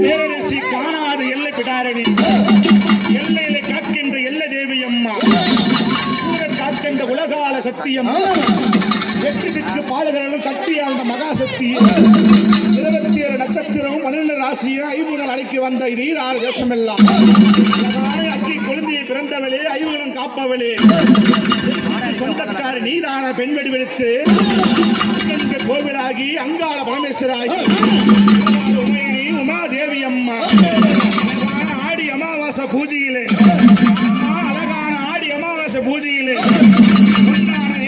பேரரசி காணாது எல்லை பிடாரணி எல்லையில காக்கின்ற எல்ல தேவி அம்மா காக்கின்ற உலகால சத்தியம் எட்டு திக்கு பாலகர்களும் கட்டியாழ்ந்த மகாசக்தி 27 நட்சத்திரம் 12 ராசியும் 5 அடக்கி வந்த நீராறு தேசம் எல்லாம் அக்கி குழந்தையை பிறந்தவளே 5 காப்பவளே சொந்தக்காரி நீதான பெண் வடிவெடுத்து கோவிலாகி அங்காள பரமேஸ்வராகி உமையினி உமாதேவி அம்மா அழகான ஆடி அமாவாசை பூஜையிலே அழகான ஆடி அமாவாசை பூஜையிலே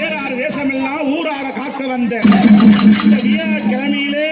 ஏறாறு தேசமெல்லாம் ஊரார காக்க வந்த இந்த வியாழக்கிழமையிலே